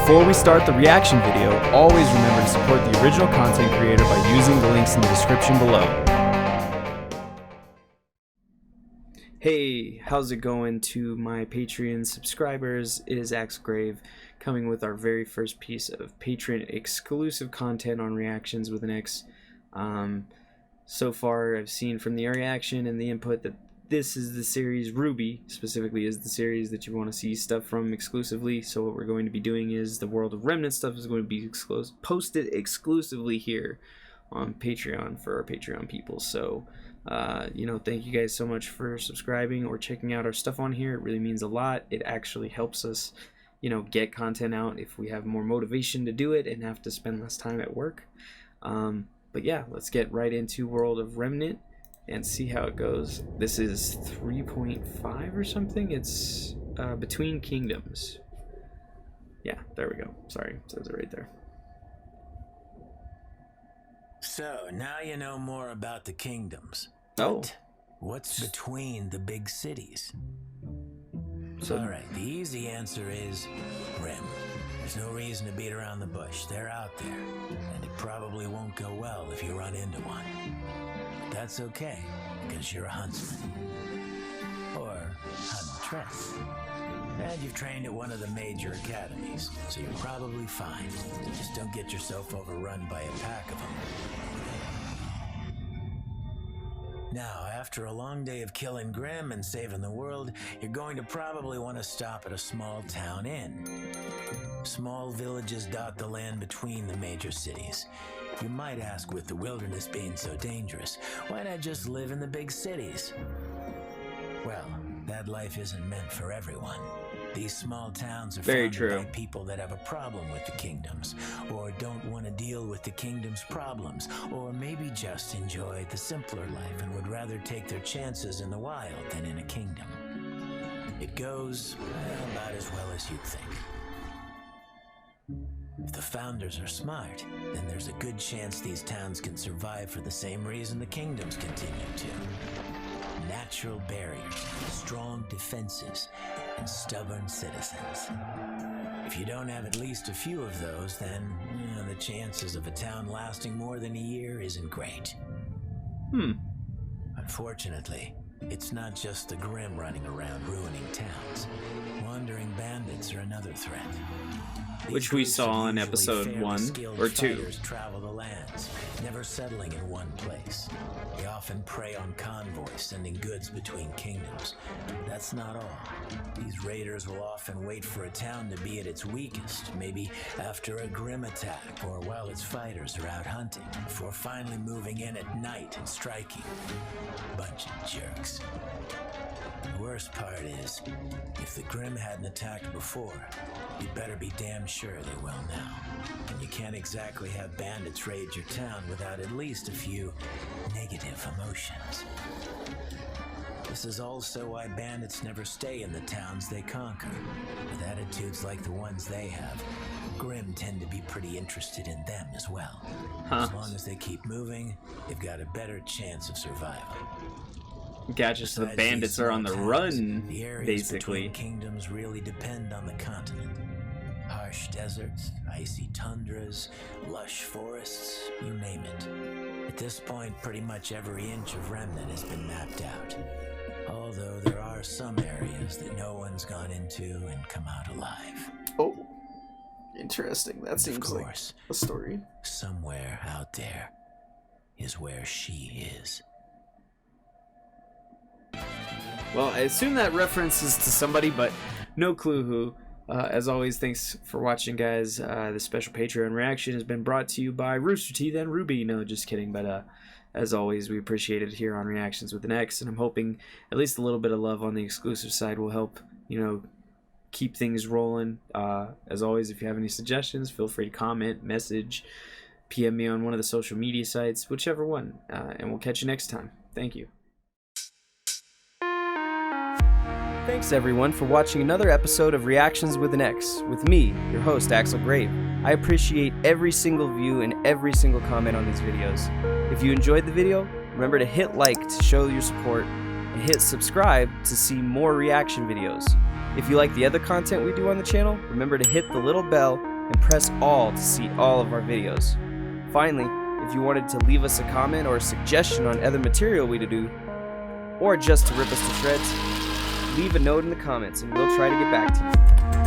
Before we start the reaction video, always remember to support the original content creator by using the links in the description below. Hey, how's it going to my Patreon subscribers? It is Axel coming with our very first piece of Patron exclusive content on ReaXtions with an X. So far I've seen from the reaction and the input that this is the series RWBY, specifically is the series that you want to see stuff from exclusively. So what we're going to be doing is the World of Remnant stuff is going to be posted exclusively here on Patreon for our Patreon people. So thank you guys so much for subscribing or checking out our stuff on here. It really means a lot. It actually helps us, get content out if we have more motivation to do it and have to spend less time at work. But yeah, let's get right into World of Remnant and see how it goes. This is 3.5 or something. It's Between Kingdoms. Yeah, there we go. Sorry, it says it right there. So, now you know more about the kingdoms. Oh. But what's between the big cities? So, Alright, the easy answer is Rim. There's no reason to beat around the bush. They're out there. And it probably won't go well if you run into one. But that's okay, because you're a huntsman. Or huntress. And you've trained at one of the major academies, so you're probably fine. Just don't get yourself overrun by a pack of them. Now, after a long day of killing Grimm and saving the world, you're going to probably want to stop at a small town inn. Small villages dot the land between the major cities. You might ask, with the wilderness being so dangerous, why not just live in the big cities? Well, that life isn't meant for everyone. These small towns are founded by people that have a problem with the kingdoms, or don't want to deal with the kingdom's problems, or maybe just enjoy the simpler life and would rather take their chances in the wild than in a kingdom. It goes, about as well as you'd think. If the founders are smart, then there's a good chance these towns can survive for the same reason the kingdoms continue to. Natural barriers, strong defenses, and stubborn citizens. If you don't have at least a few of those, then the chances of a town lasting more than a year isn't great. Unfortunately, it's not just the Grimm running around ruining towns. Wandering bandits are another threat. Which we saw in episode 1 or 2. Travel the lands, never settling in one place. They often prey on convoys, sending goods between kingdoms. That's not all. These raiders will often wait for a town to be at its weakest, maybe after a Grimm attack or while its fighters are out hunting, before finally moving in at night and striking. Bunch of jerks. The worst part is, if the Grimm hadn't attacked before, you'd better be damn sure they will now. And you can't exactly have bandits raid your town without at least a few negative emotions. This is also why bandits never stay in the towns they conquer. With attitudes like the ones they have, Grimm tend to be pretty interested in them as well. As long as they keep moving, they've got a better chance of survival. Gotcha, so the bandits are on the run, the areas basically. Between kingdoms really depend on the continent. Harsh deserts, icy tundras, lush forests, you name it. At this point, pretty much every inch of Remnant has been mapped out. Although there are some areas that no one's gone into and come out alive. Oh, interesting. That seems like a story. Somewhere out there is where she is. Well, I assume that references to somebody, but no clue who. As always, thanks for watching, guys. This special Patreon reaction has been brought to you by Rooster T, then RWBY. No, just kidding. But as always, we appreciate it here on ReaXtions with an X, and I'm hoping at least a little bit of love on the exclusive side will help, keep things rolling. As always, if you have any suggestions, feel free to comment, message, PM me on one of the social media sites, whichever one. And we'll catch you next time. Thank you. Thanks everyone for watching another episode of ReaXtions with an X, with me, your host, Axel. I appreciate every single view and every single comment on these videos. If you enjoyed the video, remember to hit like to show your support, and hit subscribe to see more reaction videos. If you like the other content we do on the channel, remember to hit the little bell and press all to see all of our videos. Finally, if you wanted to leave us a comment or a suggestion on other material we to do, or just to rip us to shreds, leave a note in the comments and we'll try to get back to you.